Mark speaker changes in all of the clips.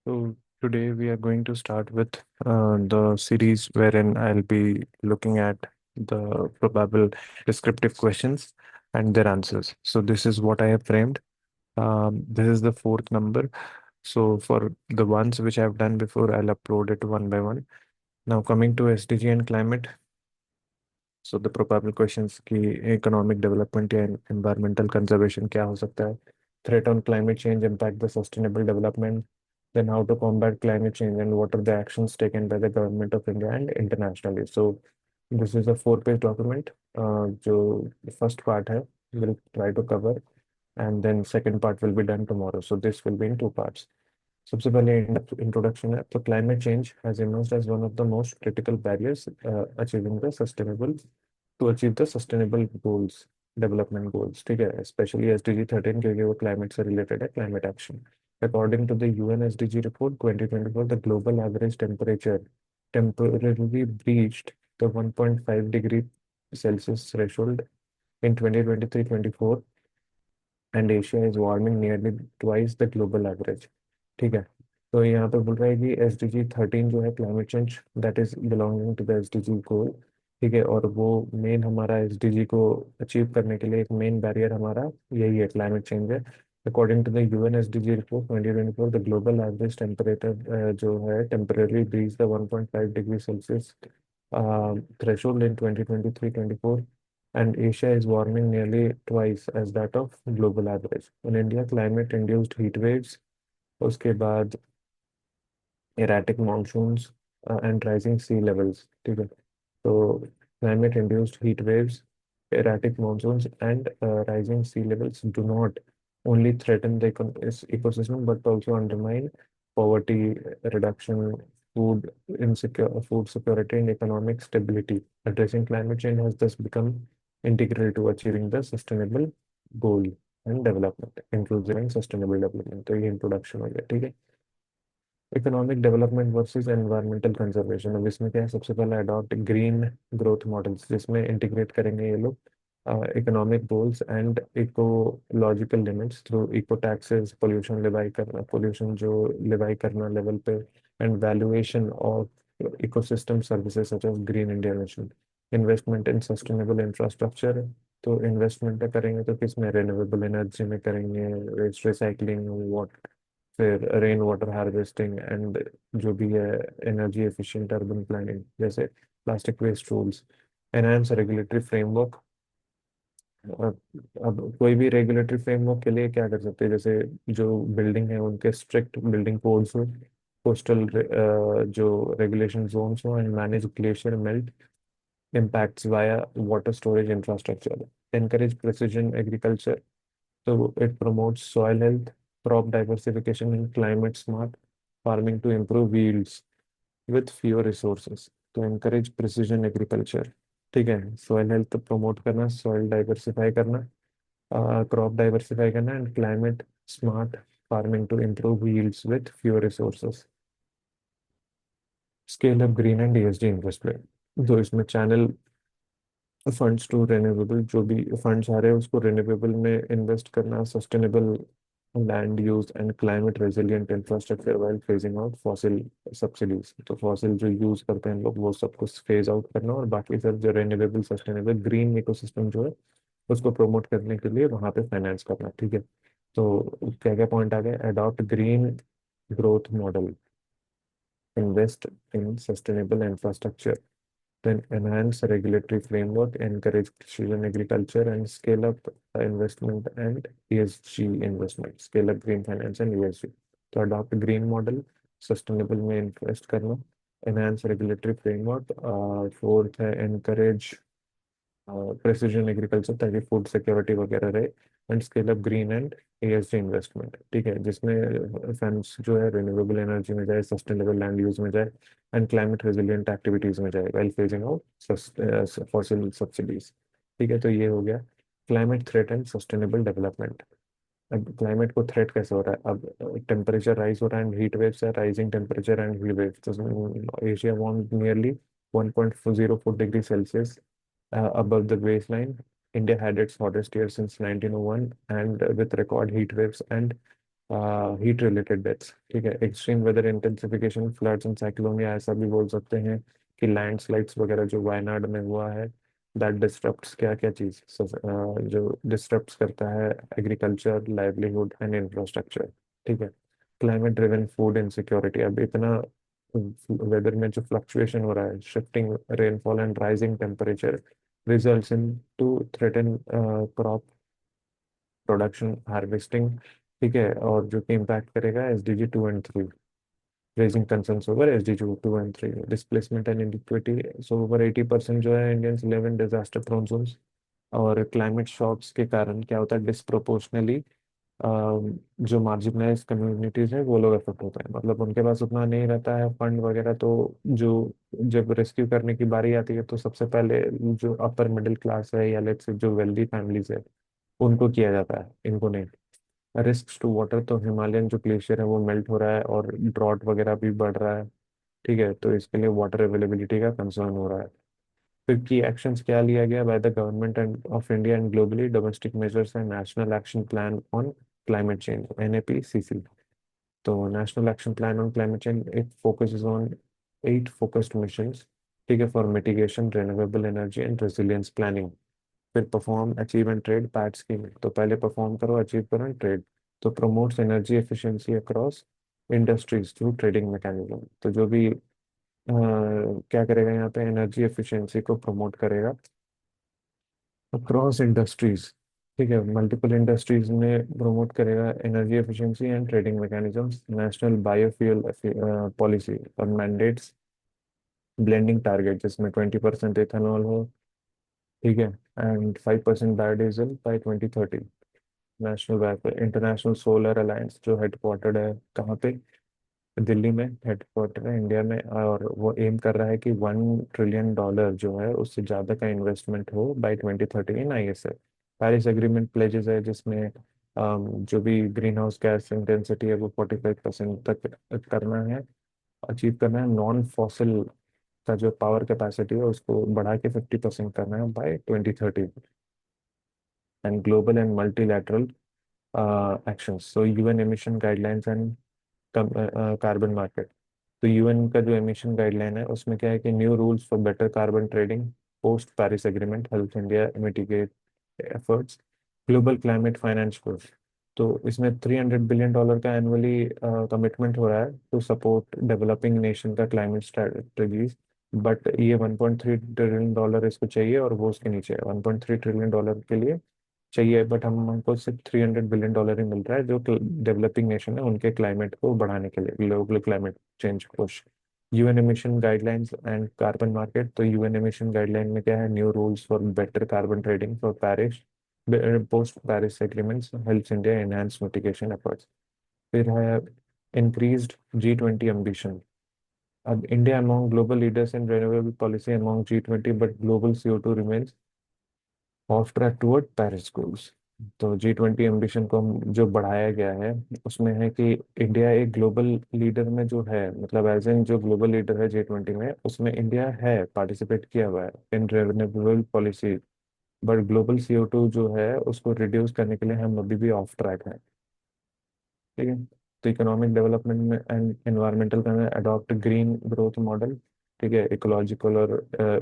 Speaker 1: So today we are going to start with the series wherein I'll be looking at the probable descriptive questions and their answers. So this is what I have framed. This is the fourth number. So for the ones which I've done before, I'll upload it one by one. Now coming to SDG and climate. So the probable questions की economic development या environmental conservation क्या हो सकता है? Threat on climate change impact the sustainable development. Then how to combat climate change and what are the actions taken by the government of India and internationally. So this is a four-page document. जो first part है, we'll try to cover, and then second part will be done tomorrow. So this will be in two parts. सबसे पहले introduction है तो climate change has emerged as one of the most critical barriers achieving the sustainable to achieve the sustainable goals development goals ठीक है especially SDG 13 क्योंकि वो climate से related है climate action according to the UN SDG report 2024 the global average temperature temporarily breached the 1.5 degree Celsius threshold in 2023-24 and Asia is warming nearly twice the global average ठीक है तो यहाँ पे बोल रहा है कि SDG 13 जो है climate change that is belonging to the SDG goal ठीक है और वो मेन हमारा SDG को अचीव करने के लिए एक मेन बैरियर हमारा यही है क्लाइमेट चेंज है according to the UN SDG report 2024 the global average temperature जो है temporary breach the 1.5 degree Celsius threshold in 2023-24 and Asia is warming nearly twice as that of global average. In India, climate-induced heat waves, उसके बाद erratic monsoons and rising sea levels. ठीक है तो climate-induced heat waves, erratic monsoons, and rising sea levels do not only threaten the ecosystem but also undermine poverty reduction, food security, and economic stability. Addressing climate change has thus become integral to achieving the sustainable goal and development, inclusive and sustainable development. तो ये introduction हो गया ठीक है economic development versus environmental conservation अब इसमें क्या है सबसे पहले अडॉप्ट ग्रीन ग्रोथ मॉडल्स जिसमें इंटीग्रेट करेंगे ये लोग economic goals and ecological limits through eco taxes pollution जो लिवाई करना लेवल पे and valuation of ecosystem services such as green India mission investment in sustainable infrastructure तो इन्वेस्टमेंट करेंगे तो किसमें रिन्यूएबल एनर्जी में करेंगे वेस्ट रिसाइकलिंग फिर रेन वाटर हार्वेस्टिंग एंड जो भी है एनर्जी एफिशिएंट अर्बन प्लानिंग जैसे plastic waste rules enhance regulatory framework अब कोई भी रेगुलेटरी फ्रेमवर्क के लिए क्या कर सकते हैं जैसे जो बिल्डिंग है उनके स्ट्रिक्ट बिल्डिंग कोड्स हो कोस्टल जो रेगुलेशन जोन्स हो and manage glacier melt impacts via water storage infrastructure encourage precision agriculture so it promotes soil health, crop diversification, and climate smart farming to improve yields with fewer resources. To encourage precision agriculture, ठीक है soil health promote करना soil diversify करना crop diversify करना and climate smart farming to improve yields with fewer resources. Scale up green and ESG investment तो इसमें channel funds to renewable जो भी funds आ रहे हैं उसको रिन्यूएबल में इन्वेस्ट करना sustainable land use and climate resilient infrastructure while phasing out fossil subsidies तो फॉसिल जो यूज करते हैं लोग वो सबको फेज आउट करना और बाकी सब जो रिन्यूएबल सस्टेनेबल ग्रीन इकोसिस्टम जो है उसको प्रमोट करने के लिए वहाँ पे फाइनेंस करना ठीक है तो क्या क्या पॉइंट आ गए adopt green growth model invest in sustainable infrastructure then enhance the regulatory framework, encourage precision agriculture, and scale up investment and ESG investment. Scale up green finance and ESG. तो adopt green model, sustainable में invest करना, enhance regulatory framework. Fourth है encourage precision agriculture ताकि food security वगैरह रहे and scale up green and ESG investment ठीक है जिसमें फंड्स जो है रिन्यूएबल एनर्जी में जाए सस्टेनेबल लैंड यूज में जाए एंड क्लाइमेट रेजिलिएंट एक्टिविटीज में जाए well phasing out fossil subsidies ठीक है तो ये हो गया climate threat and sustainable development अब क्लाइमेट को थ्रेट कैसे हो रहा है अब टेम्परेचर राइज हो रहा है एंड हीट वेव्स है rising temperature and heat waves तो Asia warm nearly 1.04 degree Celsius above the baseline. India had its hottest year since 1901 and with record heat waves and heat related deaths, ठीक है, extreme weather intensification, floods and cyclone, या ऐसा भी बोल सकते हैं कि लैंडस्लाइड्स वगैरह जो वायनाड में हुआ है, दैट डिस्टर्ब्स क्या क्या चीज जो डिस्टर्ब्स करता है एग्रीकल्चर, लाइवलीहुड एंड इंफ्रास्ट्रक्चर, ठीक है। क्लाइमेट ड्रिवन फूड इनसिक्योरिटी, अब इतना वेदर में जो फ्लक्चुएशन हो रहा है, shifting rainfall and rising temperature results in to threaten crop production, harvesting, ठीक है, और जो कि इम्पैक्ट करेगा SDG 2 and 3, raising concerns over SDG 2 and 3, displacement and inequity. So over 80% जो है Indians live in disaster prone zones, और climate shocks के कारण क्या होता है, डिस्प्रोपोर्शनली जो मार्जिनलाइज कम्युनिटीज है वो लोग अफेक्ट होते हैं, मतलब उनके पास उतना नहीं रहता है फंड वगैरह, तो जो जब रेस्क्यू करने की बारी आती है तो सबसे पहले जो अपर मिडिल क्लास है या लेट्स से जो वेल्दी फैमिलीज है उनको किया जाता है, इनको नहीं। रिस्क टू वाटर, तो हिमालयन जो ग्लेशियर है वो मेल्ट हो रहा है और ड्रॉट वगैरह भी बढ़ रहा है, ठीक है, तो इसके लिए वाटर अवेलेबिलिटी का कंसर्न हो रहा है। फिर की एक्शंस क्या लिया गया by the government and of India and globally, domestic measures and national action plan on climate change, NAPCC। तो national action plan on climate change, it focuses on 8 focused missions, ठीक है, for mitigation, renewable energy and resilience planning. फिर perform, achieve and trade PAT scheme, तो पहले perform करो, achieve करो and trade. तो promotes energy efficiency across industries through trading mechanism, तो जो भी क्या करेगा यहाँ पे, एनर्जी एफिशिएंसी को प्रमोट करेगा अक्रॉस इंडस्ट्रीज, ठीक है, मल्टीपल इंडस्ट्रीज में प्रमोट करेगा energy efficiency and trading mechanisms. National biofuel policy और मैंडेट्स ब्लेंडिंग टारगेट, जिसमें 20% इथेनॉल हो, ठीक है, and 5% biodiesel by 2030। National welfare, international solar alliance जो हेडक्वार्टर्ड है कहाँ पे, दिल्ली में हेडक्वार्टर है इंडिया में, और वो एम कर रहा है कि $1 ट्रिलियन जो है उससे ज़्यादा का इन्वेस्टमेंट हो by 2030 in ISA। Paris agreement pledges है जिसमें जो भी ग्रीन हाउस गैस इंटेंसिटी है वो 45% तक करना है, अचीव करना है। नॉन फॉसिल का जो पावर कैपेसिटी है उसको बढ़ा के 50% करना है by 2030। And global and multilateral actions, so UN emission guidelines and carbon market. तो UN का जो एमिशन गाइडलाइन है उसमें क्या है कि new rules for better carbon trading post Paris agreement help India mitigate efforts. Global climate finance course, तो इसमें $300 बिलियन का एनुअली कमिटमेंट हो रहा है टू सपोर्ट डेवलपिंग नेशन का क्लाइमेट स्ट्रेटजीज। बट ये $1.3 ट्रिलियन इसको चाहिए, और वो उसके नीचे है, $1.3 ट्रिलियन के लिए चाहिए, बट हमको सिर्फ $300 बिलियन ही मिल रहा है जो डेवलपिंग नेशन है उनके क्लाइमेट को बढ़ाने के लिए, global climate change push. UN emission guidelines and carbon market, तो UN एमिशन गाइडलाइन में क्या है, new rules for better carbon trading for Paris post Paris agreements helps India enhance mitigation efforts. फिर है इंक्रीज्ड G20 एम्बिशन, अब India among global leaders in renewable policy among G20, but global CO2 remains of track toward Paris goals. तो G20 ambition को जो बढ़ाया गया है उसमें है कि इंडिया एक ग्लोबल लीडर में जो है, मतलब एज एन जो ग्लोबल लीडर है G20 में, उसमें इंडिया है, पार्टिसिपेट किया हुआ है in renewable policy, but global CO2 जो है उसको रिड्यूस करने के लिए हम अभी भी ऑफ ट्रैक हैं, ठीक है। तो इकोनॉमिक डेवलपमेंट में एंड एनवायरमेंटल का अडॉप्ट ग्रीन ग्रोथ मॉडल, ठीक है, इकोलॉजिकल और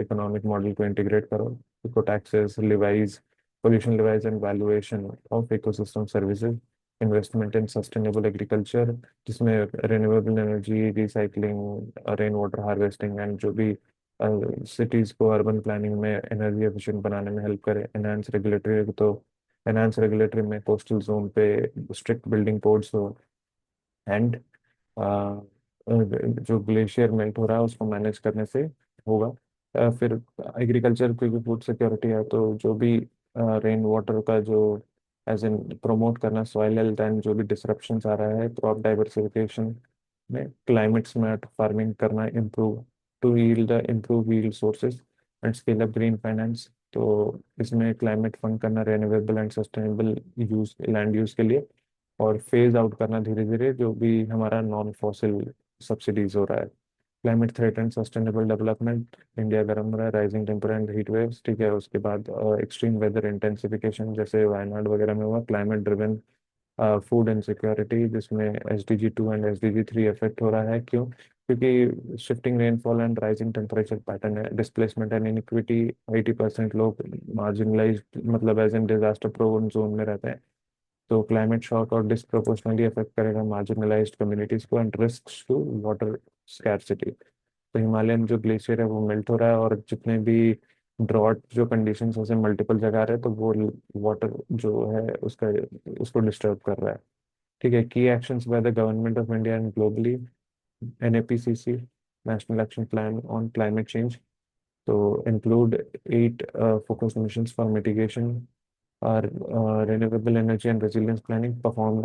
Speaker 1: इकोनॉमिक मॉडल को इंटीग्रेट करो। Eco taxes likewise, pollution likewise and valuation of ecosystem services, investment in sustainable agriculture, जिसमें renewable energy, recycling, rain water harvesting and जो भी cities को अर्बन प्लानिंग में एनर्जी एफिशिएंट बनाने में हेल्प करे। एनहांस रेगुलेटरी में कोस्टल जोन पे स्ट्रिक्ट बिल्डिंग कोड्स हो, एंड जो ग्लेशियर मेल्ट हो रहा है उसको मैनेज करने से होगा। फिर एग्रीकल्चर क्योंकि फूड सिक्योरिटी है, तो जो भी रेन वाटर का जो एज इन प्रमोट करना, सॉइल हेल्थ एंड जो भी डिसरप्शंस आ रहा है, क्रॉप डाइवर्सिफिकेशन में क्लाइमेट स्मार्ट फार्मिंग करना, improve to yield improve yield sources and scale up green finance. तो इसमें क्लाइमेट फंड करना, renewable and sustainable use land use के लिए, और फेज आउट करना धीरे धीरे जो भी हमारा नॉन फॉसिल सब्सिडीज हो रहा है। Climate threat and sustainable development, India गर्म हो रहा है, rising temperature and heat waves, ठीक है, उसके बाद एक्सट्रीम वेदर इंटेंसिफिकेशन जैसे वायनाड वगैरह में हुआ, क्लाइमेट ड्रिवन फूड इनसिक्योरिटी, जिसमें SDG 2 एंड SDG 3 इफेक्ट हो रहा है। क्यों? क्योंकि shifting rainfall and rising temperature pattern है, डिस्प्लेसमेंट एंड इनिक्विटी। 80% लोग मार्जिनलाइज, मतलब as in disaster prone zone में रहते हैं। तो क्लाइमेट शॉक और डिस्प्रोपोर्शनली अफेक्ट करेगा मार्जिनलाइज्ड कम्युनिटीज को and risk to water scarcity. तो हिमालयन जो ग्लेशियर है वो मेल्ट हो रहा है, और जितने भी ड्रॉट जो कंडीशंस ऐसे मल्टीपल जगह आ रहे हैं, तो वो वाटर जो है उसका उसको डिस्टर्ब कर रहा है। ठीक है। की actions by the government of India and globally, NAPCC, national action plan on climate change, तो include 8 focus missions for mitigation और renewable energy and resilience planning perform.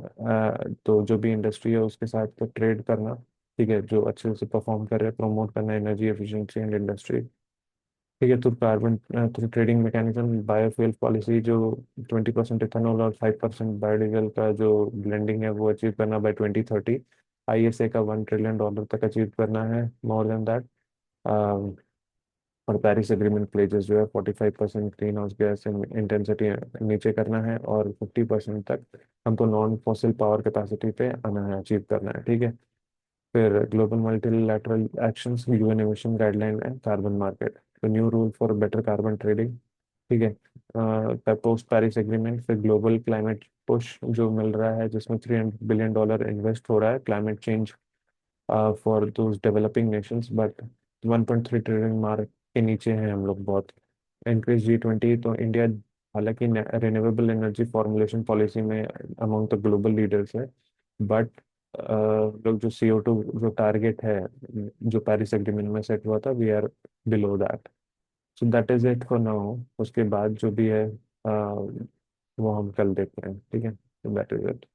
Speaker 1: तो जो भी इंडस्ट्री है उसके साथ तो ट्रेड करना, ठीक है, जो अच्छे से परफॉर्म कर रहे हैं, प्रमोट करना एनर्जी एफिशिएंसी एंड इंडस्ट्री। ठीक है। तो कार्बन, तो ट्रेडिंग मैकेनिज्म, बायोफ्यूल पॉलिसी, जो 20% इथेनॉल और 5% बायोडीजल का जो ब्लेंडिंग है वो अचीव करना बाय 2030। ISA का $1 ट्रिलियन तक अचीव करना है, मोर देन दैट। और पेरिस एग्रीमेंट प्लेजेस जो है 45% ग्रीन हाउस गैस इंटेंसिटी नीचे करना है, और 50% तक हमको नॉन फॉसिल पावर कैपेसिटी पे आना है, अचीव करना है। ठीक है। फिर global multilateral actions, UN emission guideline and carbon market, तो new rule for better carbon trading. ठीक है। पोस्ट पेरिस एग्रीमेंट, फिर ग्लोबल क्लाइमेट पुश जो मिल रहा है, जिसमें $300 बिलियन इन्वेस्ट हो रहा है climate change for those developing Nations, but 1.3 trillion mark के नीचे हैं हम लोग बहुत। इंक्रीज G20, तो इंडिया हालांकि रिन्यूएबल एनर्जी फॉर्मुलेशन पॉलिसी में अमंग द ग्लोबल लीडर्स है, बट लोग जो CO2 जो टारगेट है जो पेरिस एग्रीमेंट में सेट हुआ था, we are below that. So that is it for now. उसके बाद जो भी है वो हम कल देखते हैं। ठीक है। That is it.